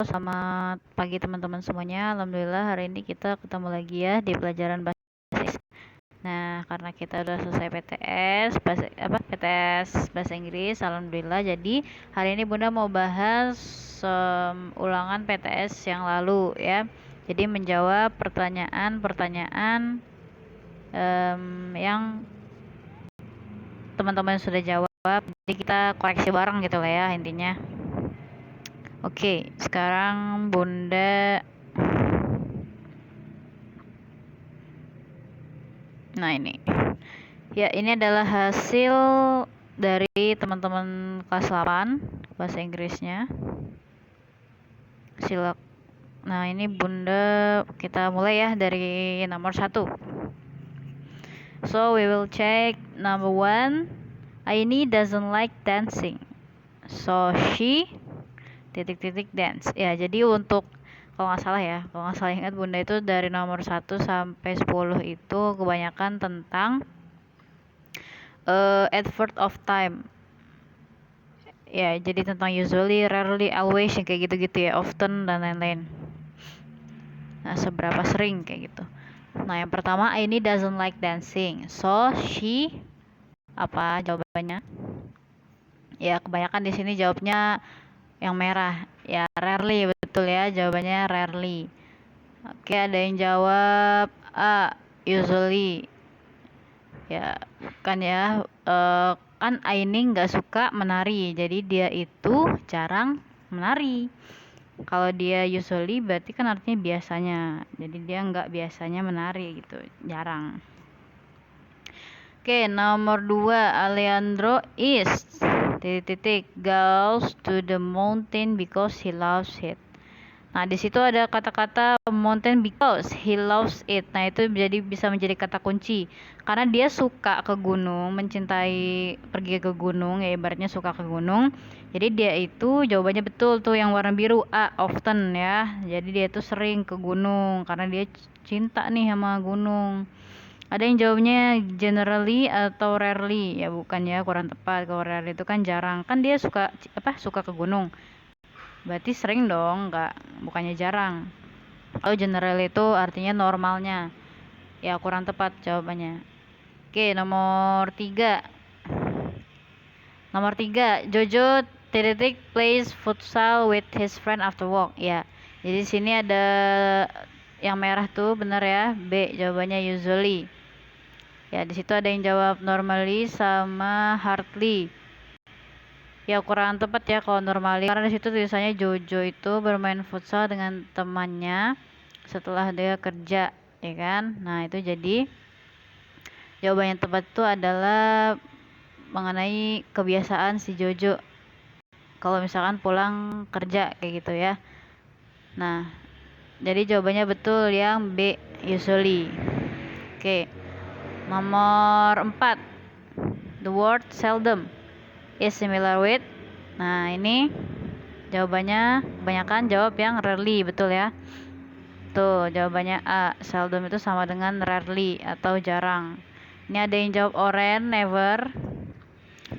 selamat pagi teman-teman semuanya. Alhamdulillah hari ini kita ketemu lagi ya di pelajaran bahasa Inggris. Nah, karena kita udah selesai PTS bahasa Inggris, alhamdulillah. Jadi hari ini Bunda mau bahas ulangan PTS yang lalu ya. Jadi menjawab pertanyaan-pertanyaan yang teman-teman sudah jawab. Jadi kita koreksi bareng gitu lah ya intinya. Oke, sekarang Bunda. Nah ini. Ya, ini adalah hasil dari teman-teman kelas 8 bahasa Inggrisnya. Nah, ini Bunda kita mulai ya dari nomor 1. So, we will check number 1. Aini doesn't like dancing. So, she dance. Ya, jadi untuk kalau nggak salah ingat Bunda itu dari nomor 1 sampai 10 itu kebanyakan tentang adverb of time. Ya, jadi tentang usually, rarely, always, yang kayak gitu-gitu ya, often dan lain-lain. Nah, seberapa sering kayak gitu. Nah, yang pertama, Aini doesn't like dancing. So, she apa jawabannya? Ya, kebanyakan di sini jawabnya yang merah. Ya, rarely, betul ya, jawabannya rarely. Oke, ada yang jawab A, usually. Ya, kan ya, kan Aini nggak suka menari, jadi dia itu jarang menari. Kalau dia usually berarti kan artinya biasanya, jadi dia nggak biasanya menari gitu, jarang. Oke, nomor 2, Alejandro is goes to the mountain because he loves it. Nah, di situ ada kata-kata mountain because he loves it. Nah, itu bisa menjadi kata kunci. Karena dia suka ke gunung, mencintai pergi ke gunung, ya ibaratnya suka ke gunung. Jadi dia itu jawabannya betul tuh yang warna biru A, often ya. Jadi dia itu sering ke gunung karena dia cinta nih sama gunung. Ada yang jawabnya generally atau rarely. Ya bukan ya, kurang tepat. Kalau rarely itu kan jarang. Kan dia suka ke gunung. Berarti sering dong, bukannya jarang. Kalau general itu artinya normalnya. Ya kurang tepat jawabannya. Oke, nomor 3. Jojo plays futsal with his friend after work. Ya. Jadi sini ada yang merah tuh benar ya. B jawabannya usually. Ya, di situ ada yang jawab normally sama hardly. Ya kurang tepat ya kalau normally, karena di situ tulisannya Jojo itu bermain futsal dengan temannya setelah dia kerja, ya kan? Nah, itu jadi jawaban yang tepat itu adalah mengenai kebiasaan si Jojo kalau misalkan pulang kerja kayak gitu ya. Nah, jadi jawabannya betul yang B, usually. Oke. Nomor 4. The word seldom is similar with. Nah, ini jawabannya kebanyakan jawab yang rarely, betul ya. Tuh, jawabannya A, seldom itu sama dengan rarely atau jarang. Ini ada yang jawab oren, never.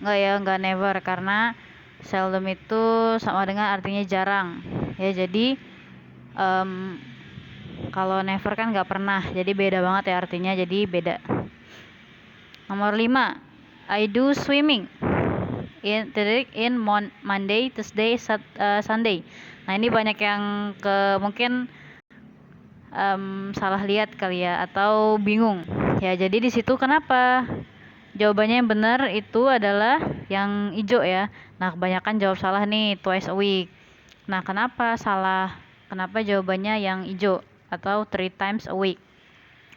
Enggak never, karena seldom itu sama dengan artinya jarang. Ya, jadi kalau never kan nggak pernah, jadi beda banget ya artinya, jadi beda. Nomor 5, I do swimming in Monday, Tuesday, Sunday. Nah, ini banyak yang mungkin salah lihat kali ya atau bingung. Ya, jadi di situ kenapa? Jawabannya yang benar itu adalah yang hijau ya. Nah, kebanyakan jawab salah nih, twice a week. Nah, kenapa salah? Kenapa jawabannya yang hijau atau 3 times a week?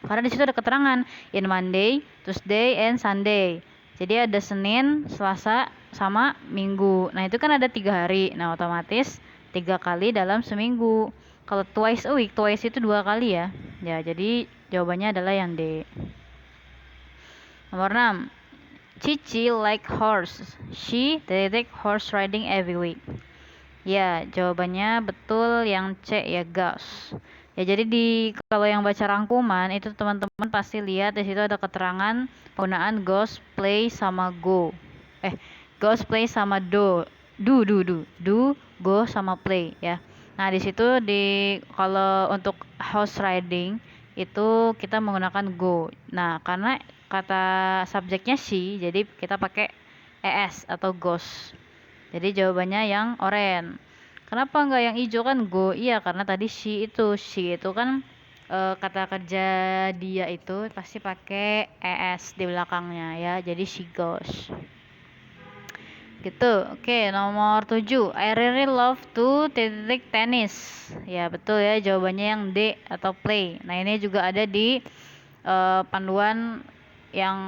Karena di situ ada keterangan in Monday, Tuesday, and Sunday. Jadi ada Senin, Selasa, sama Minggu. Nah, itu kan ada 3 hari. Nah, otomatis 3 kali dalam seminggu. Kalau twice a week, twice itu 2 kali ya. Ya, jadi jawabannya adalah yang D. Nomor 6. Cici like horse. She horse riding every week. Ya, jawabannya betul yang C ya, goes. Ya, jadi kalau yang baca rangkuman itu teman-teman pasti lihat di situ ada keterangan penggunaan goes, play sama go. Goes, play sama do, go sama play ya. Nah, di situ kalau untuk horse riding itu kita menggunakan go. Nah, karena kata subjeknya she, jadi kita pakai es atau goes. Jadi jawabannya yang orange. Kenapa nggak yang hijau kan go? Iya, karena tadi she itu kan kata kerja dia itu pasti pakai es di belakangnya ya. Jadi she goes. Gitu. Oke, nomor 7. I really love to titik tennis. Ya, betul ya, jawabannya yang D atau play. Nah, ini juga ada di panduan yang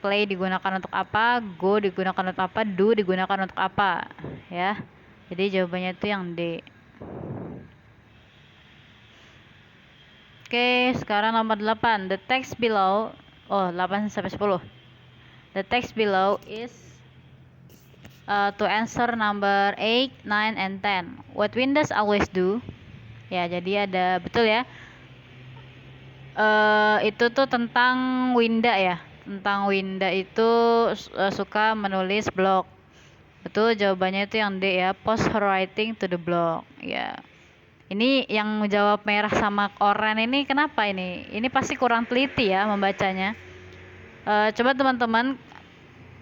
play digunakan untuk apa, go digunakan untuk apa, do digunakan untuk apa, ya. Jadi jawabannya itu yang D. Oke, sekarang nomor 8. The text below, 8 sampai 10. The text below is to answer number 8, 9, and 10. What Windows always do? Ya, jadi ada betul ya. Itu tuh tentang Winda ya. Tentang Winda itu suka menulis blog. Betul, jawabannya itu yang D ya. Post her writing to the blog. Ya. Ini yang jawab merah sama oranye ini kenapa ini? Ini pasti kurang teliti ya membacanya. Coba teman-teman.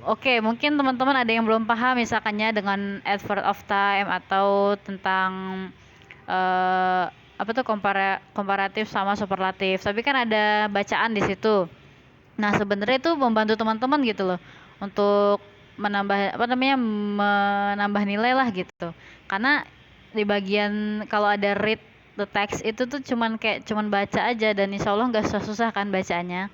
Oke, mungkin teman-teman ada yang belum paham misalkannya dengan adverb of time atau tentang apa tuh komparatif sama superlatif. Tapi kan ada bacaan di situ. Nah, sebenarnya itu membantu teman-teman gitu loh untuk menambah menambah nilai lah gitu. Karena di bagian kalau ada read the text itu tuh cuman baca aja dan insya Allah nggak susah-susah kan bacanya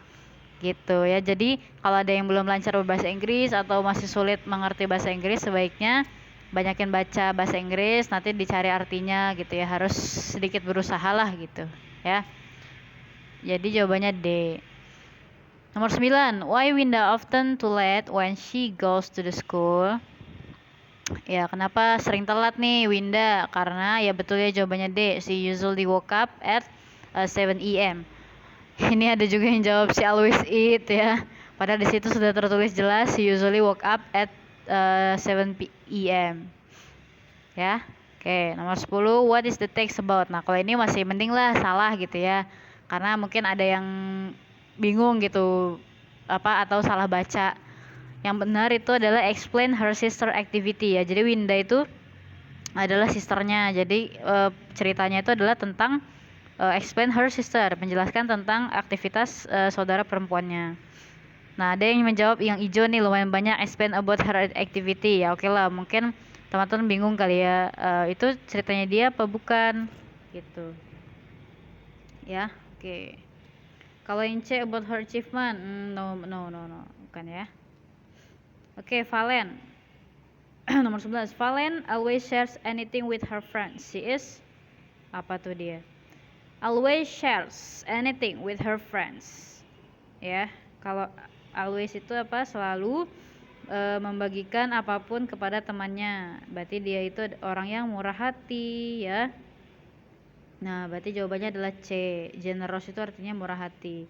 gitu ya. Jadi kalau ada yang belum lancar berbahasa Inggris atau masih sulit mengerti bahasa Inggris, sebaiknya banyakin baca bahasa Inggris, nanti dicari artinya gitu ya, harus sedikit berusaha lah gitu ya. Jadi jawabannya D. Nomor 9. Why Winda often too late when she goes to the school? Ya, kenapa sering telat nih Winda? Karena ya betul ya jawabannya D. She usually woke up at 7 a.m. Ini ada juga yang jawab she always eat ya. Padahal di situ sudah tertulis jelas she usually woke up at 7 p.m. Ya. Oke, nomor 10. What is the text about? Nah, kalau ini masih mending lah salah gitu ya. Karena mungkin ada yang bingung gitu atau salah baca. Yang benar itu adalah explain her sister activity ya. Jadi Winda itu adalah sisternya. Jadi ceritanya itu adalah tentang explain her sister, menjelaskan tentang aktivitas saudara perempuannya. Nah, ada yang menjawab yang hijau nih lumayan banyak, explain about her activity. Ya oke lah, mungkin teman-teman bingung kali ya, itu ceritanya dia apa bukan gitu. Ya, oke. Kalau yang C about her achievement, no, bukan ya. Oke, Valen. Nomor 11. Valen always shares anything with her friends. She is apa tuh dia? Always shares anything with her friends. Ya, kalau always itu apa? Selalu membagikan apapun kepada temannya. Berarti dia itu orang yang murah hati ya. Nah, berarti jawabannya adalah C. Generous itu artinya murah hati.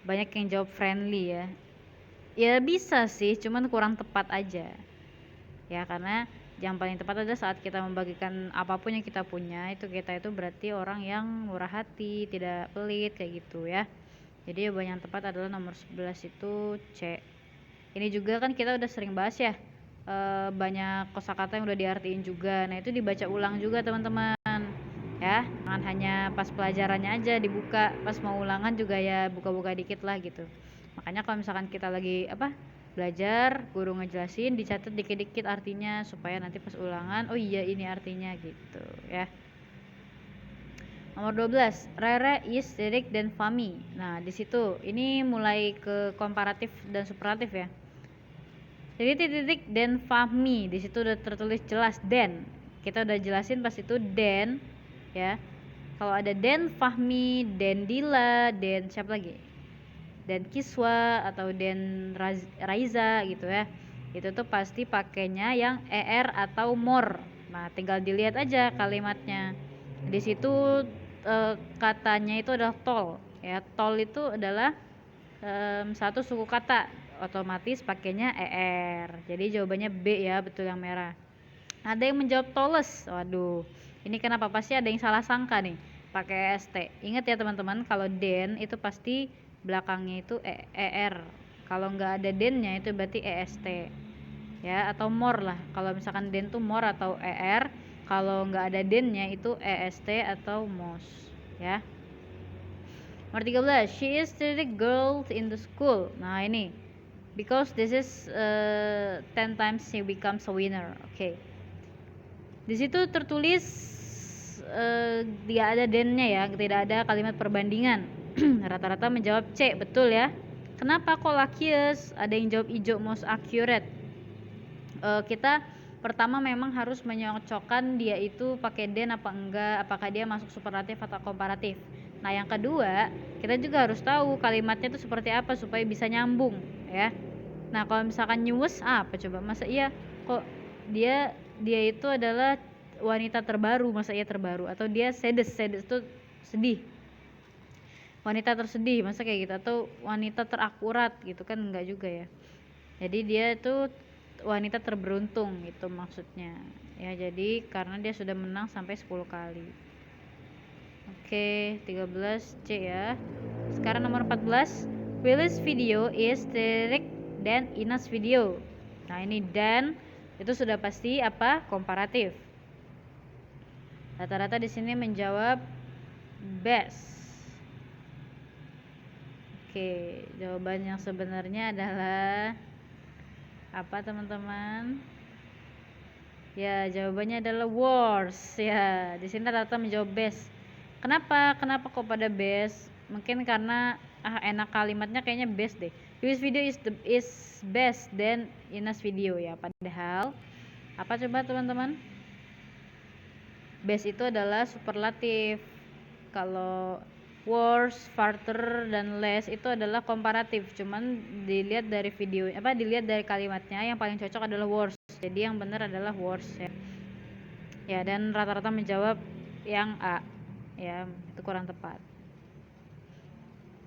Banyak yang jawab friendly ya. Ya bisa sih, cuman kurang tepat aja. Ya, karena yang paling tepat adalah saat kita membagikan apapun yang kita punya, itu kita itu berarti orang yang murah hati, tidak pelit kayak gitu ya. Jadi jawaban yang tepat adalah nomor 11 itu C. Ini juga kan kita udah sering bahas ya, banyak kosakata yang udah diartiin juga. Nah, itu dibaca ulang juga teman-teman ya, jangan hanya pas pelajarannya aja dibuka, pas mau ulangan juga ya buka-buka dikit lah gitu. Makanya kalau misalkan kita lagi belajar, guru ngejelasin, dicatat dikit-dikit artinya supaya nanti pas ulangan, oh iya ini artinya gitu ya. Nomor 12, Rere is Derek dan Fami. Nah, di situ ini mulai ke komparatif dan superlatif ya. Jadi titik dan Fami, di situ udah tertulis jelas dan. Kita udah jelasin pas itu dan ya. Kalau ada Dan Fahmi, Dan Dila, Dan siapa lagi? Dan Kiswa atau Dan Raiza gitu ya. Itu tuh pasti pakainya yang er atau more. Nah, tinggal dilihat aja kalimatnya. Di situ katanya itu adalah tol ya. Tol itu adalah satu suku kata, otomatis pakainya er. Jadi jawabannya B ya, betul yang merah. Ada yang menjawab tolles. Waduh, Ini kenapa? Pasti ada yang salah sangka nih pakai est. Ingat ya teman-teman, kalau den itu pasti belakangnya itu er. Kalau nggak ada dennya itu berarti est ya, atau more lah. Kalau misalkan den tuh more atau er, kalau nggak ada dennya itu est atau mos ya. Nomor 13, she is the girl in the school. Nah ini, because this is 10 times she becomes a winner. Oke. Di situ tertulis tidak ada dennya ya, tidak ada kalimat perbandingan. Rata-rata menjawab C, betul ya. Kenapa kok luckiest? Ada yang jawab hijau, most accurate. Kita pertama memang harus menyocokkan dia itu pakai den apa enggak, apakah dia masuk superlatif atau komparatif. Nah yang kedua, kita juga harus tahu kalimatnya itu seperti apa supaya bisa nyambung ya. Nah kalau misalkan newest apa coba, masa iya kok dia itu adalah wanita terbaru, masa iya terbaru, atau dia saddest itu sedih, wanita tersedih, masa kayak gitu, atau wanita terakurat gitu kan, enggak juga ya. Jadi dia itu wanita terberuntung gitu maksudnya ya. Jadi karena dia sudah menang sampai 10 kali. Oke, 13 C ya. Sekarang nomor 14, Will's video is direct than Ina's video. Nah ini dan itu sudah pasti apa? Komparatif. Rata-rata di sini menjawab best. Oke, jawaban yang sebenarnya adalah apa teman-teman? Ya, jawabannya adalah worst. Ya, di sini rata-rata menjawab best. Kenapa kok pada best? Mungkin karena enak kalimatnya, kayaknya best deh. This video is best than Ina's video ya. Padahal apa coba teman-teman? Best itu adalah superlatif. Kalau worse, farther, dan less itu adalah komparatif. Cuman dilihat dari video dilihat dari kalimatnya, yang paling cocok adalah worse. Jadi yang benar adalah worse ya. Ya, dan rata-rata menjawab yang A. Ya, itu kurang tepat.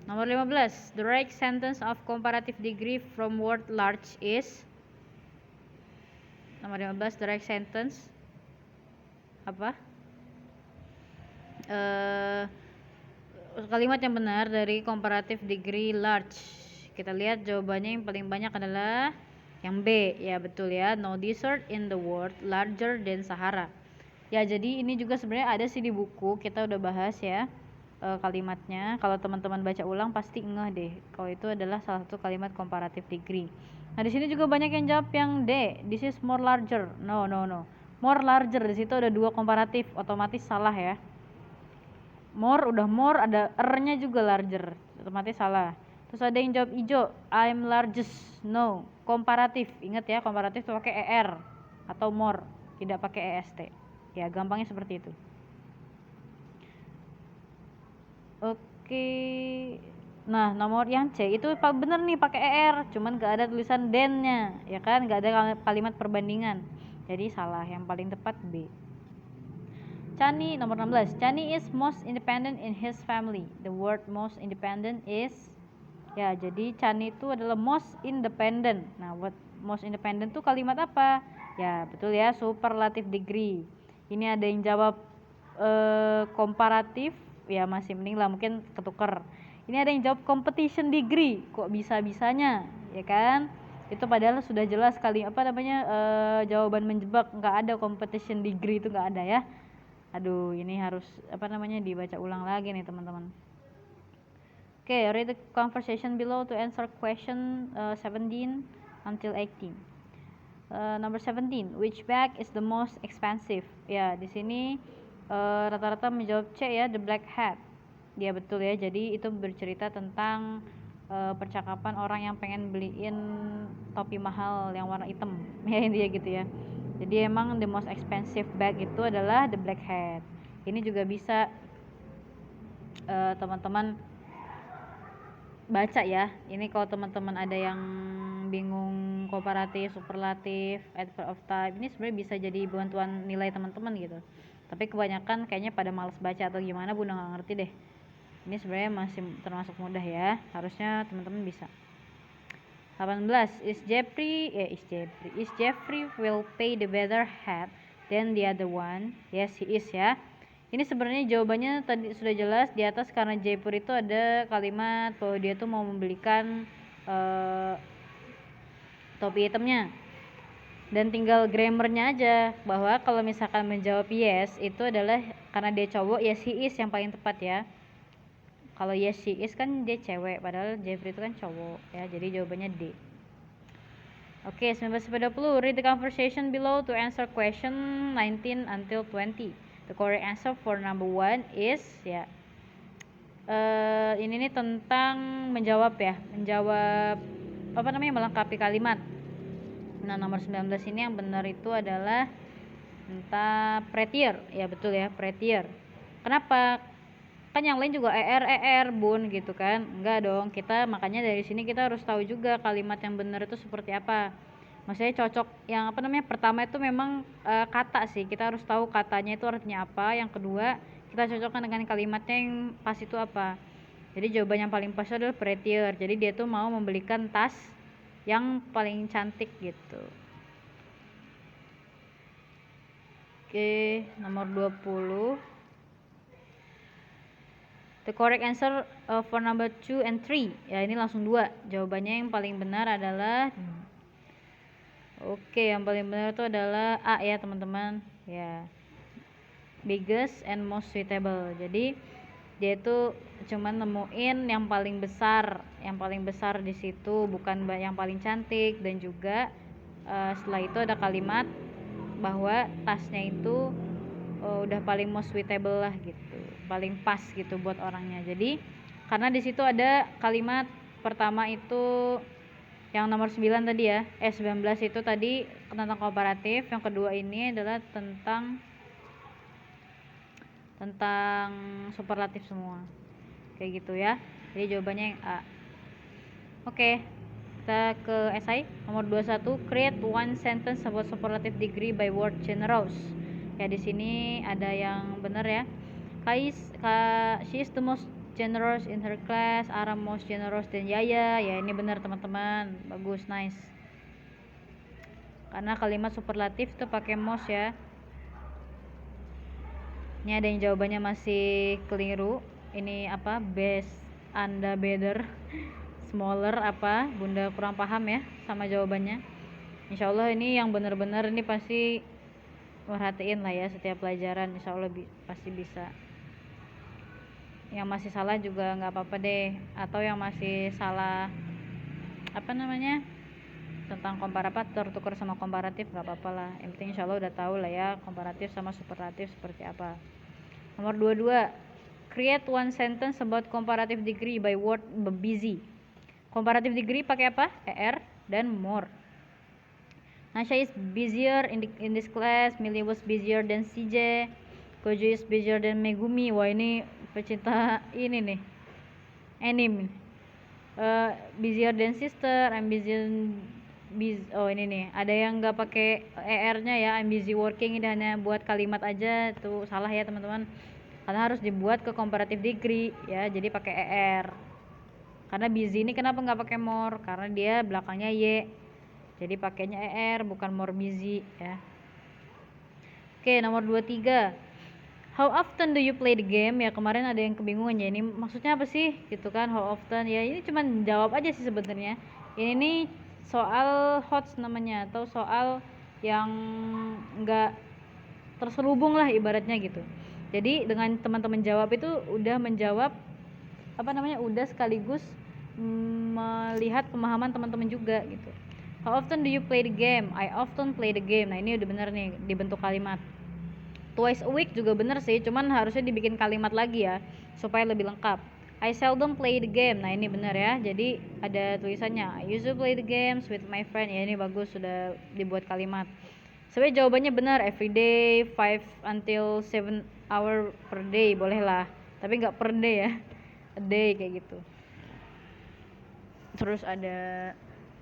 Nomor 15, the right sentence of comparative degree from word large is. Nomor 15, the right sentence apa? Kalimat yang benar dari comparative degree large. Kita lihat jawabannya yang paling banyak adalah yang B. Ya betul ya, no desert in the world larger than Sahara. Ya jadi ini juga sebenarnya ada sih di buku, kita udah bahas ya kalimatnya. Kalau teman-teman baca ulang pasti ngeh deh kalau itu adalah salah satu kalimat comparative degree. Nah di sini juga banyak yang jawab yang D, this is more larger. No, more larger, di situ ada dua komparatif, otomatis salah ya. More udah more, ada R-nya juga larger, otomatis salah. Terus ada yang jawab hijau, I'm largest. No, komparatif. Ingat ya, komparatif tuh pakai ER atau more, tidak pakai EST. Ya, gampangnya seperti itu. Oke. Nah, nomor yang C itu bener nih pakai ER, cuman gak ada tulisan then-nya, ya kan? Gak ada kalimat perbandingan. Jadi salah, yang paling tepat B. Chani nomor 16. Chani is most independent in his family. The word most independent is, ya jadi Chani itu adalah most independent. Nah, what most independent itu kalimat apa? Ya betul ya, superlative degree. Ini ada yang jawab komparatif, ya masih mending lah, mungkin ketuker. Ini ada yang jawab competition degree. Kok bisa-bisanya, ya kan? Itu padahal sudah jelas kali jawaban menjebak, nggak ada competition degree, itu nggak ada ya. Aduh, ini harus dibaca ulang lagi nih teman-teman. Oke, read the conversation below to answer question 17 until 18. Number 17, which bag is the most expensive? Ya, di sini rata-rata menjawab C ya, the black hat. Ya betul ya, jadi itu bercerita tentang percakapan orang yang pengen beliin topi mahal yang warna hitam. Ya intinya gitu ya. Jadi emang the most expensive bag itu adalah the black hat. Ini juga bisa teman-teman baca ya. Ini kalau teman-teman ada yang bingung komparatif, superlatif, adverb of type, ini sebenarnya bisa jadi bantuan nilai teman-teman gitu. Tapi kebanyakan kayaknya pada males baca atau gimana, Bunda nggak ngerti deh. Ini sebenarnya masih termasuk mudah ya. Harusnya teman-teman bisa. 18. Is Jeffrey will pay the better hat then the other one. Yes, he is ya. Ini sebenarnya jawabannya tadi sudah jelas di atas, karena Jaipur itu ada kalimat bahwa dia tuh mau membelikan topi hitamnya. Dan tinggal grammarnya aja, bahwa kalau misalkan menjawab yes itu adalah karena dia cowok, yes he is yang paling tepat ya. Kalau yes she is kan dia cewek, padahal Jeffrey itu kan cowok ya, jadi jawabannya D. Oke, 19-20. Read the conversation below to answer question 19 until 20. The correct answer for number 1 is ya. Ini nih tentang menjawab ya, menjawab apa namanya, melengkapi kalimat. Nah, nomor 19 ini yang benar itu adalah tentang prettier. Ya betul ya, prettier. Kenapa? Kan yang lain juga bun gitu kan. Enggak dong, kita makanya dari sini kita harus tahu juga kalimat yang benar itu seperti apa. Maksudnya cocok yang apa namanya, pertama itu memang kata sih, kita harus tahu katanya itu artinya apa. Yang kedua, kita cocokkan dengan kalimatnya yang pas itu apa. Jadi jawaban yang paling pas adalah prettier. Jadi dia tuh mau membelikan tas yang paling cantik gitu. Oke, nomor 20. The correct answer for number 2 and 3. Ya, ini langsung 2. Jawabannya yang paling benar adalah oke, yang paling benar itu adalah A ya, teman-teman. Ya. Biggest and most suitable. Jadi dia itu cuman nemuin yang paling besar di situ, bukan yang paling cantik. Dan juga setelah itu ada kalimat bahwa tasnya itu udah paling most suitable lah gitu, paling pas gitu buat orangnya. Jadi karena di situ ada kalimat pertama itu yang nomor 9 tadi ya, 19 itu tadi tentang komparatif, yang kedua ini adalah tentang superlatif semua kayak gitu ya. Jadi jawabannya yang A. Oke, kita ke esai nomor 21. Create one sentence about superlative degree by word generous. Ya, di sini ada yang benar ya. She is the most generous in her class. Aram most generous than Yaya. Ya, ini benar teman-teman, bagus, nice. Karena kalimat superlatif itu pakai most ya. Ini ada yang jawabannya masih keliru. Ini apa? Best, Anda better, smaller apa? Bunda kurang paham ya sama jawabannya. Insya Allah ini yang benar-benar ini pasti perhatiin lah ya setiap pelajaran. Insya Allah pasti bisa. Yang masih salah juga nggak apa-apa deh. Atau yang masih salah apa namanya, tentang komparatif, tukar sama komparatif, nggak apa-apa lah. Yang penting insya Allah udah tahu lah ya komparatif sama superlatif seperti apa. Nomor 22. Create one sentence about comparative degree by word busy. Comparative degree pakai apa? Dan more. Nasha is busier in this class. Millie was busier than CJ. Kojo is busier than Megumi. Wah, ini pecinta ini nih, anime. Busier than sister. I'm oh ini nih, ada yang nggak pakai nya ya. I'm busy working, ini hanya buat kalimat aja, tuh salah ya teman-teman, karena harus dibuat ke comparative degree ya, jadi pakai karena busy ini kenapa nggak pakai more, karena dia belakangnya y, jadi pakainya bukan more busy ya. Oke, nomor 23. How often do you play the game? Ya, kemarin ada yang kebingungan ya, ini maksudnya apa sih gitu kan, how often ya. Ini cuma jawab aja sih sebenarnya. Ini nih soal HOTS namanya, atau soal yang enggak terselubung lah ibaratnya gitu. Jadi dengan teman-teman jawab itu udah menjawab apa namanya, udah sekaligus melihat pemahaman teman-teman juga gitu. How often do you play the game? I often play the game. Nah, ini udah bener nih dibentuk kalimat. Twice a week juga bener sih, cuman harusnya dibikin kalimat lagi ya supaya lebih lengkap. I seldom play the game. Nah, ini bener ya, jadi ada tulisannya I usually play the games with my friend. Ya, ini bagus, sudah dibuat kalimat. Sebenarnya jawabannya benar, every day 5 until 7 hour per day, boleh lah, tapi nggak per day ya, a day kayak gitu. Terus ada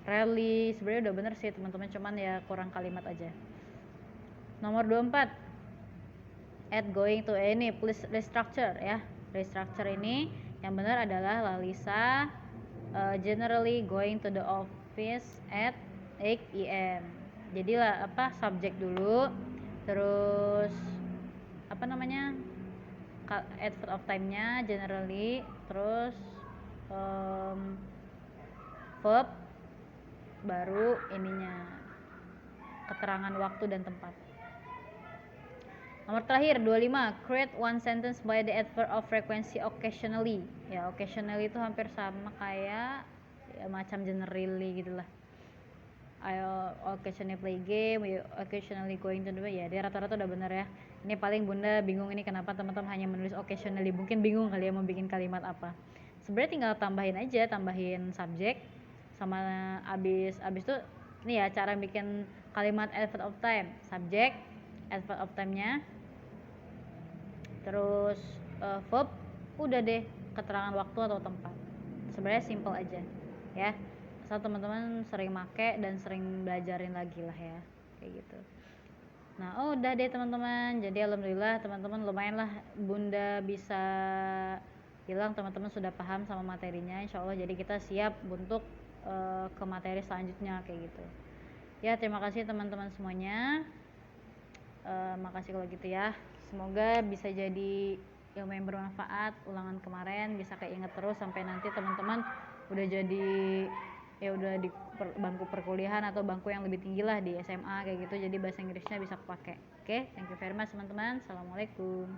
rally, sebenarnya udah bener sih teman-teman, cuman ya kurang kalimat aja. Nomor 24. At going to any please restructure ya. Restructure ini yang benar adalah Lalisa generally going to the office at 8 am. Jadi lah apa, subjek dulu, terus apa namanya, adverb of time-nya generally, terus verb, baru ininya keterangan waktu dan tempat. Nomor terakhir 25, create one sentence by the adverb of frequency occasionally. Ya, occasionally itu hampir sama kayak ya, macam generally gitulah. I occasionally play game, we occasionally going to the, ya dia rata-rata udah bener ya. Ini paling Bunda bingung ini kenapa teman-teman hanya menulis occasionally, mungkin bingung kali ya mau bikin kalimat apa. Sebenarnya tinggal tambahin subjek sama abis tuh ini ya cara bikin kalimat adverb of time, subjek, adverb of time-nya, terus verb, udah deh keterangan waktu atau tempat. Sebenarnya simple aja ya, asal teman-teman sering make dan sering belajarin lagi lah ya, kayak gitu. Nah udah deh teman-teman, jadi alhamdulillah teman-teman lumayan lah Bunda bisa bilang teman-teman sudah paham sama materinya, insya Allah. Jadi kita siap untuk ke materi selanjutnya kayak gitu ya. Terima kasih teman-teman semuanya. Makasih kalau gitu ya, semoga bisa jadi ilmu yang bermanfaat. Ulangan kemarin bisa keinget terus sampai nanti teman-teman udah jadi ya udah di bangku perkuliahan atau bangku yang lebih tinggi lah di SMA kayak gitu, jadi bahasa Inggrisnya bisa kepake. Oke, thank you very much teman-teman. Assalamualaikum.